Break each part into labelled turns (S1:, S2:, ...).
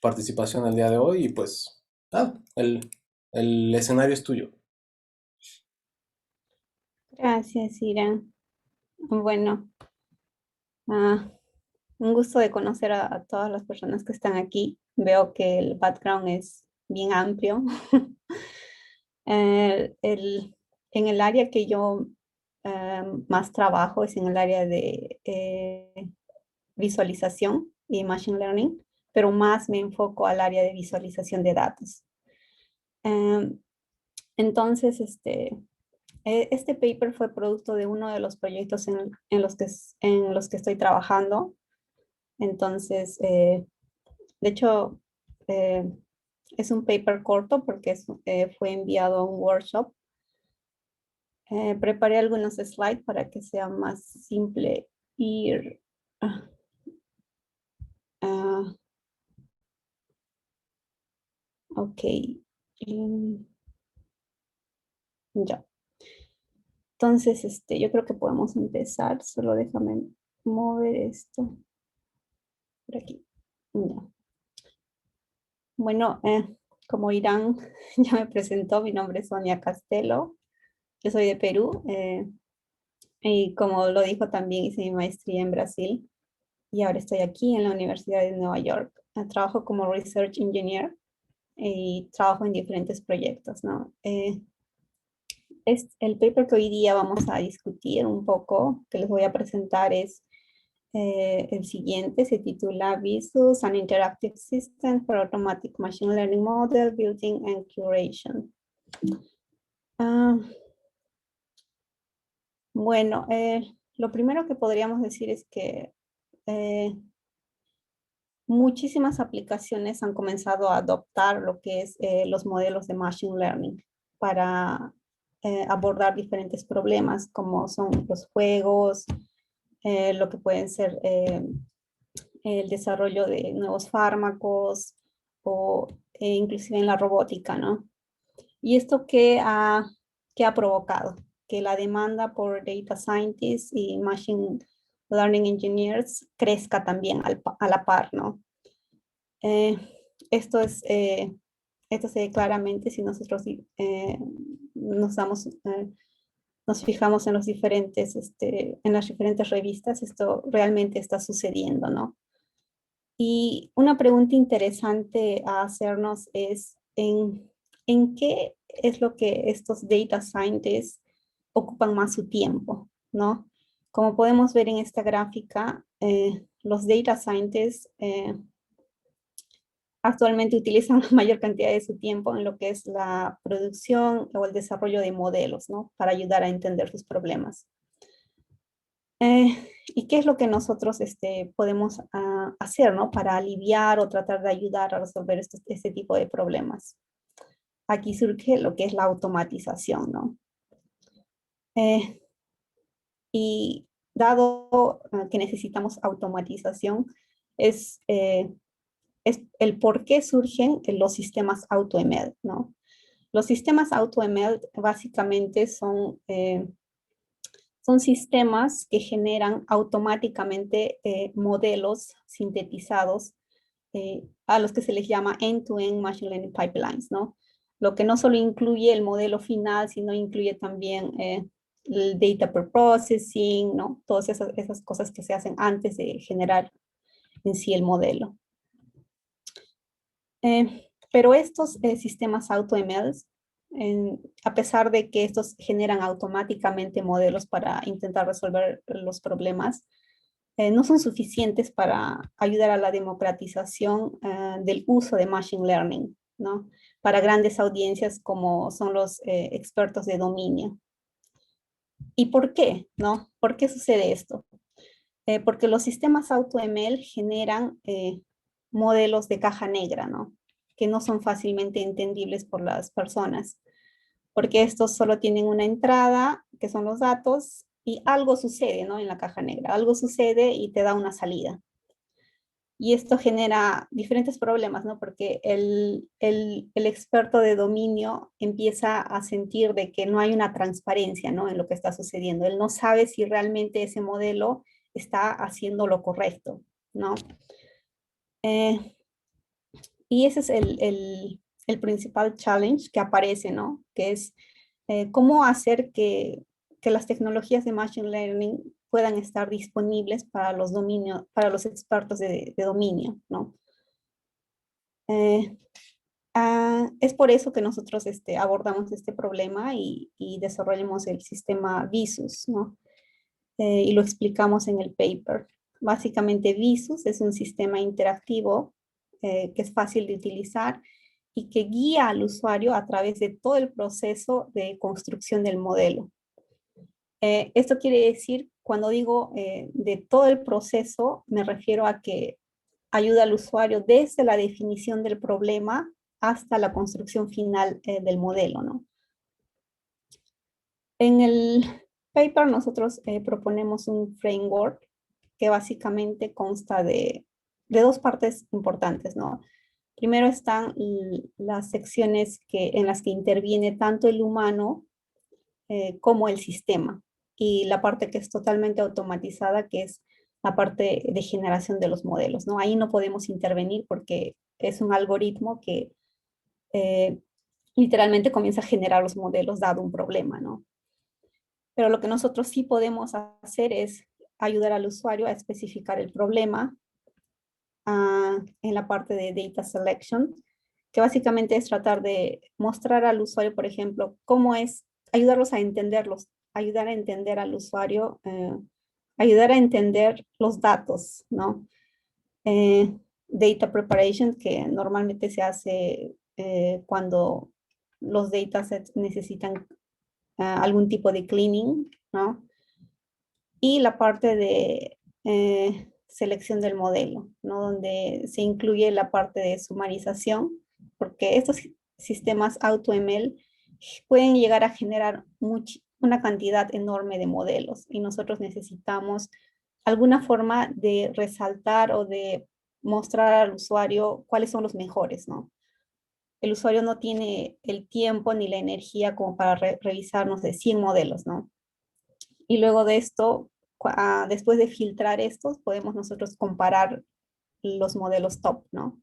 S1: participación el día de hoy y pues el escenario es tuyo.
S2: Gracias, Irán. Bueno, ah, un gusto de conocer a todas las personas que están aquí. Veo que el background es bien amplio. Eh, el- en el área que yo más trabajo es en el área de visualización y machine learning, pero más me enfoco al área de visualización de datos. Em, entonces, este paper fue producto de uno de los proyectos en los que estoy trabajando. Entonces, de hecho, eh, es un paper corto porque fue enviado a un workshop. Preparé algunos slides para que sea más simple ir. ah, ah, ok. Mm, ya. Entonces, yo creo que podemos empezar. Solo déjame mover esto por aquí. Ya. Bueno, como Irán ya me presentó, mi nombre es Sonia Castelo, yo soy de Perú y como lo dijo también hice mi maestría en Brasil y ahora estoy aquí en la Universidad de Nueva York. Trabajo como Research Engineer y trabajo en diferentes proyectos, ¿no? Es el paper que hoy día vamos a discutir un poco, que les voy a presentar es el siguiente, se titula Visus, an Interactive System for Automatic Machine Learning Model Building and Curation. Ah, bueno, lo primero que podríamos decir es que eh, muchísimas aplicaciones han comenzado a adoptar lo que es los modelos de Machine Learning para abordar diferentes problemas como son los juegos, lo que pueden ser el desarrollo de nuevos fármacos o inclusive en la robótica, ¿no? ¿Y esto qué ha provocado? Que la demanda por data scientists y machine learning engineers crezca también a la par, ¿no? Eh, esto es, esto se ve claramente si nosotros nos damos, nos fijamos en los diferentes, en las diferentes revistas, esto realmente está sucediendo, ¿no? Y una pregunta interesante a hacernos es en qué es lo que estos data scientists ocupan más su tiempo, ¿no? Como podemos ver en esta gráfica, los data scientists actualmente utilizan la mayor cantidad de su tiempo en lo que es la producción o el desarrollo de modelos, ¿no? Para ayudar a entender sus problemas. ¿Y qué es lo que nosotros podemos hacer, ¿no? Para aliviar o tratar de ayudar a resolver este tipo de problemas? Aquí surge lo que es la automatización, ¿no? Eh, y dado que necesitamos automatización, es, eh, es el por qué surgen los sistemas AutoML, ¿no? Los sistemas AutoML básicamente son sistemas que generan automáticamente modelos sintetizados a los que se les llama end-to-end machine learning pipelines, ¿no? Lo que no solo incluye el modelo final, sino incluye también el data processing, ¿no? Todas esas cosas que se hacen antes de generar en sí el modelo. Pero estos sistemas AutoML, a pesar de que estos generan automáticamente modelos para intentar resolver los problemas, no son suficientes para ayudar a la democratización del uso de Machine Learning, ¿no? Para grandes audiencias como son los expertos de dominio. ¿Y por qué? ¿No? ¿Por qué sucede esto? Porque los sistemas AutoML generan modelos de caja negra, ¿no? Que no son fácilmente entendibles por las personas, porque estos solo tienen una entrada, que son los datos, y algo sucede, ¿no? En la caja negra, algo sucede y te da una salida. Y esto genera diferentes problemas, ¿no? Porque el experto de dominio empieza a sentir de que no hay una transparencia, ¿no? En lo que está sucediendo. Él no sabe si realmente ese modelo está haciendo lo correcto, ¿no? Eh, Y ese es el principal challenge que aparece, ¿no? Que es cómo hacer que las tecnologías de Machine Learning puedan estar disponibles para los dominios, para los expertos de dominio, ¿no? Eh, es por eso que nosotros abordamos este problema y desarrollamos el sistema Visus, ¿no? Y lo explicamos en el paper. Básicamente, Visus es un sistema interactivo que es fácil de utilizar y que guía al usuario a través de todo el proceso de construcción del modelo. Esto quiere decir, cuando digo de todo el proceso, me refiero a que ayuda al usuario desde la definición del problema hasta la construcción final del modelo, ¿no? En el paper nosotros proponemos un framework que básicamente consta de dos partes importantes, ¿no? Primero están las secciones en las que interviene tanto el humano como el sistema. Y la parte que es totalmente automatizada, que es la parte de generación de los modelos, ¿no? Ahí no podemos intervenir porque es un algoritmo que eh, literalmente comienza a generar los modelos dado un problema, ¿no? Pero lo que nosotros sí podemos hacer es ayudar al usuario a especificar el problema en la parte de data selection, que básicamente es tratar de mostrar al usuario, por ejemplo, cómo es, ayudarlos a entenderlos, ayudar a entender al usuario, ayudar a entender los datos, ¿no? Data preparation, que normalmente se hace cuando los datasets necesitan algún tipo de cleaning, ¿no? Y la parte de selección del modelo, ¿no? Donde se incluye la parte de sumarización, porque estos sistemas AutoML pueden llegar a generar una cantidad enorme de modelos y nosotros necesitamos alguna forma de resaltar o de mostrar al usuario cuáles son los mejores, ¿no? El usuario no tiene el tiempo ni la energía como para revisarnos de 100 modelos, ¿no? Y luego de esto, después de filtrar estos, podemos nosotros comparar los modelos top, ¿no?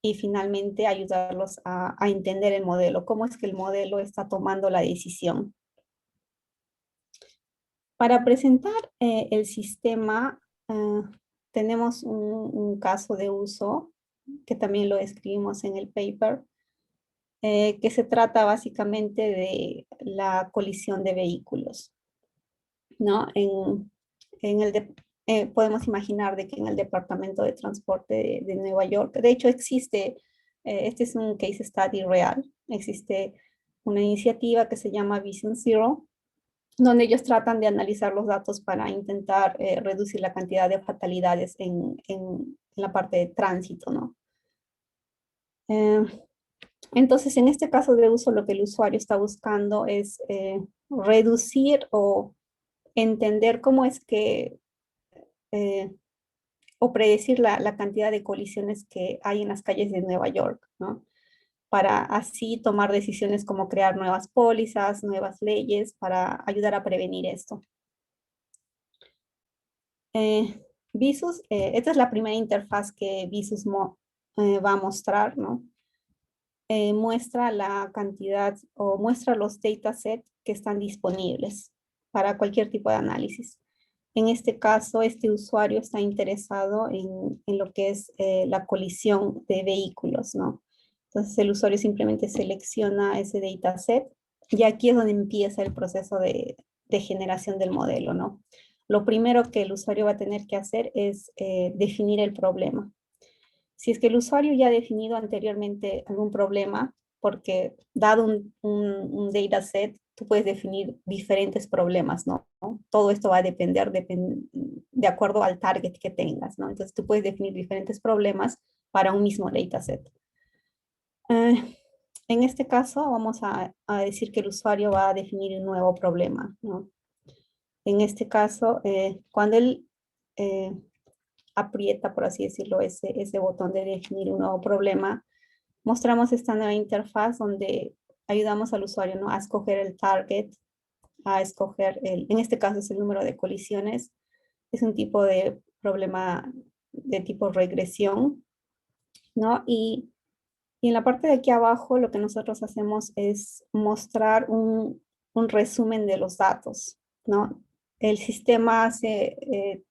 S2: Y finalmente ayudarlos a entender el modelo, cómo es que el modelo está tomando la decisión. Para presentar el sistema, tenemos un caso de uso que también lo escribimos en el paper, que se trata básicamente de la colisión de vehículos, ¿no? En podemos imaginar de que en el Departamento de Transporte de Nueva York, de hecho existe, este es un case study real, existe una iniciativa que se llama Vision Zero, donde ellos tratan de analizar los datos para intentar reducir la cantidad de fatalidades en la parte de tránsito, ¿no? Eh, entonces, en este caso de uso, lo que el usuario está buscando es reducir o entender cómo es que eh, o predecir la cantidad de colisiones que hay en las calles de Nueva York, ¿no? Para así tomar decisiones como crear nuevas pólizas, nuevas leyes para ayudar a prevenir esto. Visus, esta es la primera interfaz que Visus va a mostrar, ¿no? Muestra la cantidad o muestra los datasets que están disponibles para cualquier tipo de análisis. En este caso, este usuario está interesado en lo que es la colisión de vehículos, ¿no? Entonces el usuario simplemente selecciona ese dataset y aquí es donde empieza el proceso de generación del modelo, ¿no? Lo primero que el usuario va a tener que hacer es definir el problema. Si es que el usuario ya ha definido anteriormente algún problema, porque dado un dataset, tú puedes definir diferentes problemas, ¿no? Todo esto va a depender de acuerdo al target que tengas, ¿no? Entonces tú puedes definir diferentes problemas para un mismo dataset. En este caso, vamos a decir que el usuario va a definir un nuevo problema, ¿no? En este caso, cuando él aprieta, por así decirlo, ese botón de definir un nuevo problema, mostramos esta nueva interfaz donde ayudamos al usuario, ¿no? A escoger el target, a escoger, en este caso es el número de colisiones, es un tipo de problema de tipo regresión, ¿no? Y Y en la parte de aquí abajo lo que nosotros hacemos es mostrar un resumen de los datos, ¿no? El sistema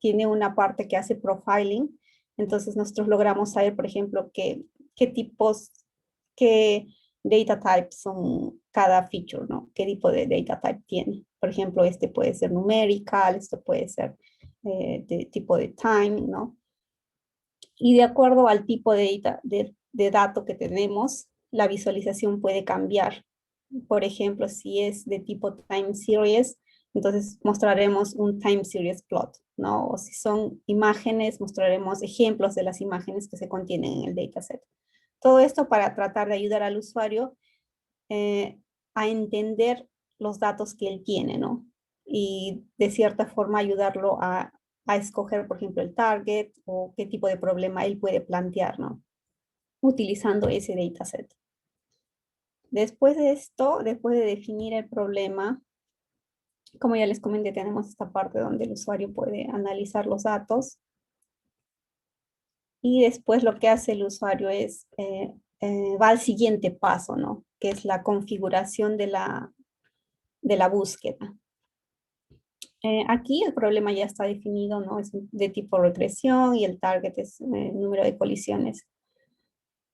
S2: tiene una parte que hace profiling, entonces nosotros logramos saber, por ejemplo, qué tipos, qué data types son cada feature, ¿no? ¿Qué tipo de data type tiene? Por ejemplo, este puede ser numerical, esto puede ser de tipo de time, ¿no? Y de acuerdo al tipo de dato que tenemos, la visualización puede cambiar. Por ejemplo, si es de tipo time series, entonces mostraremos un time series plot, ¿no? O si son imágenes, mostraremos ejemplos de las imágenes que se contienen en el dataset. Todo esto para tratar de ayudar al usuario a entender los datos que él tiene, ¿no? Y de cierta forma ayudarlo a escoger, por ejemplo, el target o qué tipo de problema él puede plantear, ¿no? Utilizando ese dataset. Después de esto, después de definir el problema, como ya les comenté, tenemos esta parte donde el usuario puede analizar los datos. Y después lo que hace el usuario es, va al siguiente paso, ¿no? Que es la configuración de la búsqueda. Aquí el problema ya está definido, ¿no? Es de tipo regresión y el target es número de colisiones.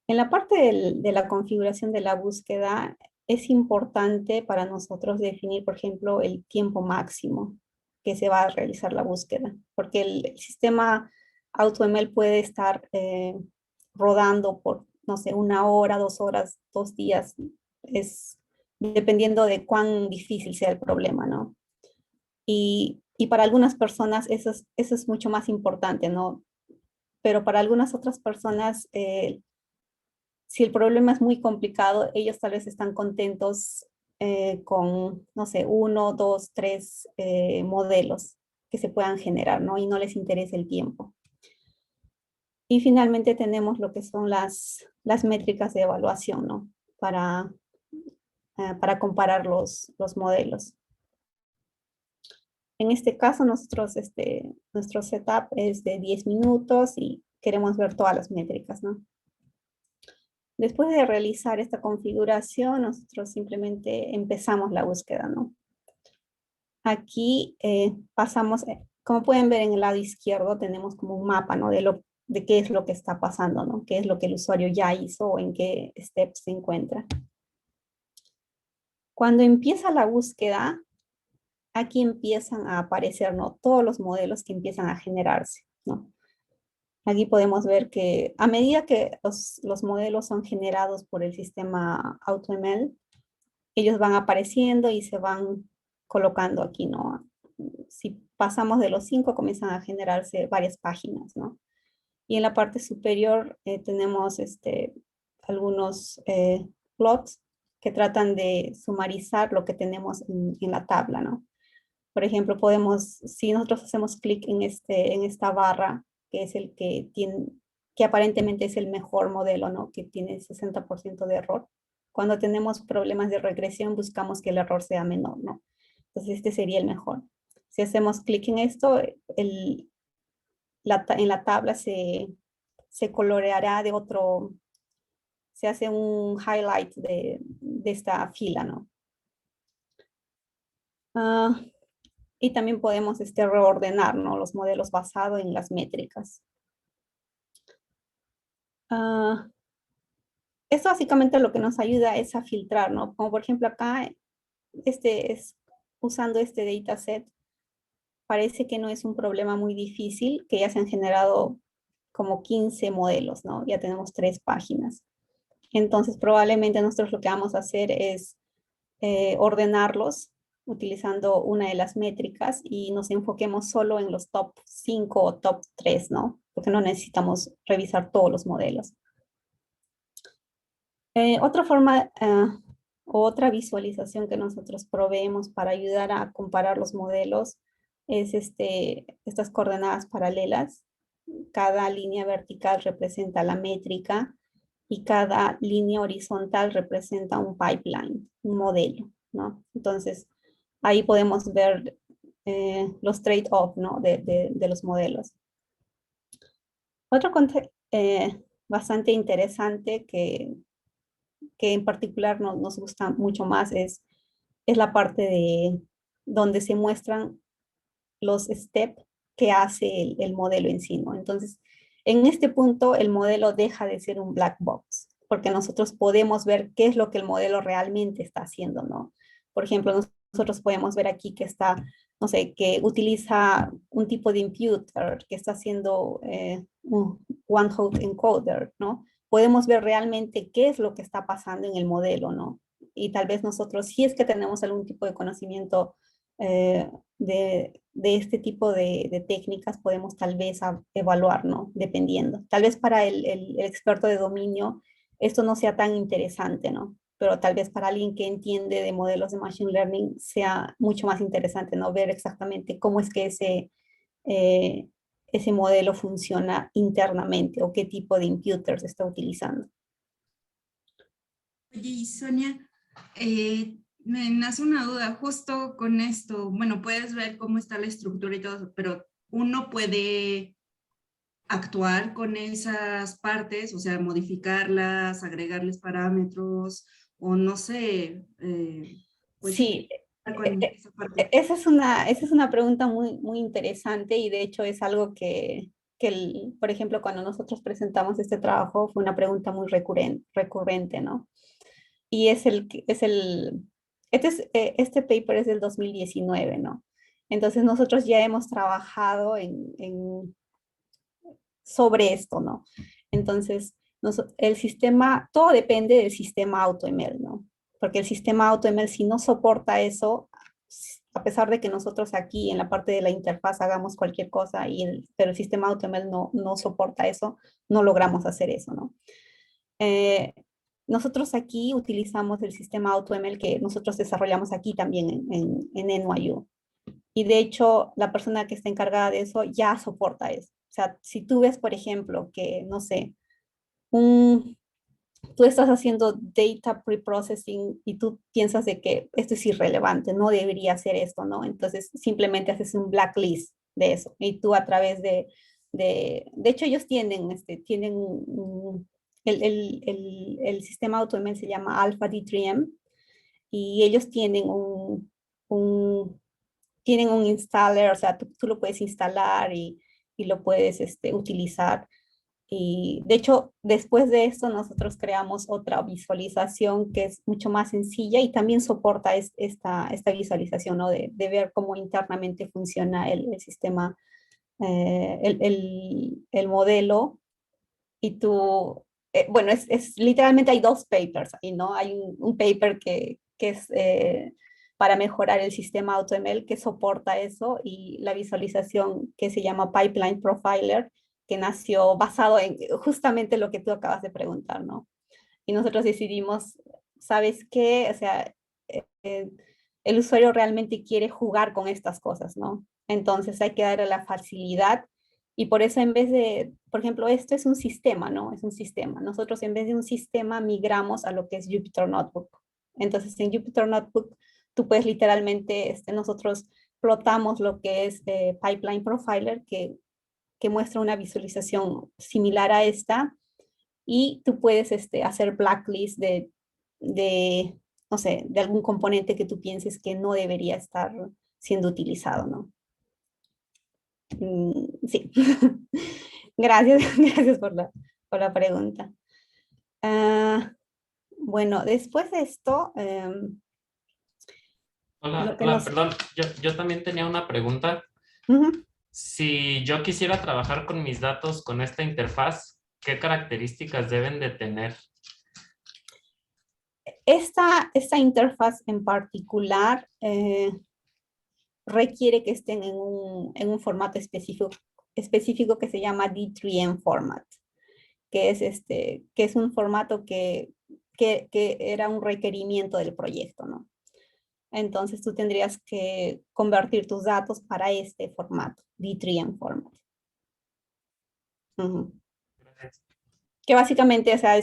S2: En la parte de la configuración de la búsqueda, es importante para nosotros definir, por ejemplo, el tiempo máximo que se va a realizar la búsqueda, porque el sistema AutoML puede estar rodando por, no sé, 1 hora, 2 horas, 2 días, es dependiendo de cuán difícil sea el problema, ¿no? Y para algunas personas eso es mucho más importante, ¿no? Pero para algunas otras personas, si el problema es muy complicado, ellos tal vez están contentos con, no sé, 1, 2, 3 modelos que se puedan generar, ¿no? Y no les interesa el tiempo. Y finalmente tenemos lo que son las métricas de evaluación, ¿no? Para comparar los modelos. En este caso, nuestro setup es de 10 minutos y queremos ver todas las métricas, ¿no? Después de realizar esta configuración, nosotros simplemente empezamos la búsqueda, ¿no? Aquí pasamos, como pueden ver en el lado izquierdo, tenemos como un mapa, ¿no? De qué es lo que está pasando, ¿no? Qué es lo que el usuario ya hizo o en qué steps se encuentra. Cuando empieza la búsqueda, aquí empiezan a aparecer, ¿no? Todos los modelos que empiezan a generarse, ¿no? Aquí podemos ver que a medida que los modelos son generados por el sistema AutoML, ellos van apareciendo y se van colocando aquí, ¿no? Si pasamos de los 5, comienzan a generarse varias páginas, ¿no? Y en la parte superior tenemos algunos plots que tratan de sumarizar lo que tenemos en la tabla, ¿no? Por ejemplo, si nosotros hacemos clic en esta barra, que es el que tiene, que aparentemente es el mejor modelo, ¿no? Que tiene 60% de error. Cuando tenemos problemas de regresión, buscamos que el error sea menor, ¿no? Entonces, este sería el mejor. Si hacemos clic en esto, en la tabla se coloreará de otro, se hace un highlight de esta fila, ¿no? Ah, y también podemos reordenar, ¿no? Los modelos basados en las métricas. Esto básicamente lo que nos ayuda es a filtrar, ¿no? Como por ejemplo acá, usando este dataset, parece que no es un problema muy difícil, que ya se han generado como 15 modelos, ¿no? Ya tenemos 3 páginas. Entonces probablemente nosotros lo que vamos a hacer es ordenarlos utilizando una de las métricas y nos enfoquemos solo en los top 5 o top 3, ¿no? Porque no necesitamos revisar todos los modelos. Otra forma, otra visualización que nosotros proveemos para ayudar a comparar los modelos es estas coordenadas paralelas. Cada línea vertical representa la métrica y cada línea horizontal representa un pipeline, un modelo, ¿no? Entonces, ahí podemos ver los trade-off, ¿no? de los modelos. Otro bastante interesante que que en particular nos gusta mucho más es la parte de donde se muestran los steps que hace el modelo en sí, ¿no? Entonces, en este punto el modelo deja de ser un black box, porque nosotros podemos ver qué es lo que el modelo realmente está haciendo, ¿no? Por ejemplo, nosotros podemos ver aquí que está, no sé, que utiliza un tipo de imputer, que está haciendo un one-hot encoder, ¿no? Podemos ver realmente qué es lo que está pasando en el modelo, ¿no? Y tal vez nosotros, si es que tenemos algún tipo de conocimiento de este tipo de técnicas, podemos tal vez evaluar, ¿no? Dependiendo. Tal vez para el experto de dominio esto no sea tan interesante, ¿no? Pero tal vez para alguien que entiende de modelos de Machine Learning sea mucho más interesante, ¿no? Ver exactamente cómo es que eh, ese modelo funciona internamente o qué tipo de imputers está utilizando.
S3: Oye, y Sonia, me nace una duda justo con esto. Bueno, puedes ver cómo está la estructura y todo eso, pero uno puede actuar con esas partes, o sea, modificarlas, agregarles parámetros, o no sé, pues sí,
S2: Sí,
S3: con esa parte.
S2: esa es una pregunta muy interesante y de hecho es algo por ejemplo, cuando nosotros presentamos este trabajo fue una pregunta muy recurrente, ¿no? Y este paper es del 2019, ¿no? Entonces nosotros ya hemos trabajado sobre esto, ¿no? Entonces, el sistema, todo depende del sistema AutoML, ¿no? Porque el sistema AutoML, si no soporta eso, a pesar de que nosotros aquí en la parte de la interfaz hagamos cualquier cosa, pero el sistema AutoML no soporta eso, no logramos hacer eso, ¿no? Eh, nosotros aquí utilizamos el sistema AutoML que nosotros desarrollamos aquí también en NYU. Y de hecho, la persona que está encargada de eso ya soporta eso. O sea, si tú ves, por ejemplo, que, no sé, tú estás haciendo data preprocessing y tú piensas de que esto es irrelevante, no debería hacer esto, ¿no? Entonces simplemente haces un blacklist de eso y tú a través de hecho ellos tienen el sistema AutoML se llama Alpha D3M y ellos un tienen un installer, o sea, tú lo puedes instalar y lo puedes utilizar. Y de hecho, después de esto, nosotros creamos otra visualización que es mucho más sencilla y también soporta esta visualización, ¿no? De ver cómo internamente funciona el sistema, el modelo. Y tú, bueno, literalmente hay dos papers ahí, ¿no? Hay un paper que es para mejorar el sistema AutoML que soporta eso y la visualización que se llama Pipeline Profiler, que nació basado en justamente lo que tú acabas de preguntar, ¿no? Y nosotros decidimos, ¿sabes qué? O sea, el usuario realmente quiere jugar con estas cosas, ¿no? Entonces hay que darle la facilidad y por eso en vez de, por ejemplo, esto es un sistema, ¿no? Es un sistema. Nosotros en vez de un sistema migramos a lo que es Jupyter Notebook. Entonces en Jupyter Notebook tú puedes literalmente, nosotros plotamos lo que es Pipeline Profiler, que muestra una visualización similar a esta y tú puedes hacer blacklist de, no sé, de algún componente que tú pienses que no debería estar siendo utilizado, ¿no? Sí. Gracias, gracias por la pregunta. Bueno, después de esto, lo
S4: Hola,
S2: que
S4: hola,
S2: nos...
S4: perdón. Yo también tenía una pregunta.
S2: Ujú.
S4: Si yo quisiera trabajar con mis datos con esta interfaz, ¿qué características deben de tener?
S2: Esta interfaz en particular requiere que estén en un formato específico que se llama D3M format, que es un formato que era un requerimiento del proyecto, ¿no? Entonces tú tendrías que convertir tus datos para este formato, D3M format. Ujú. Que básicamente, o sea,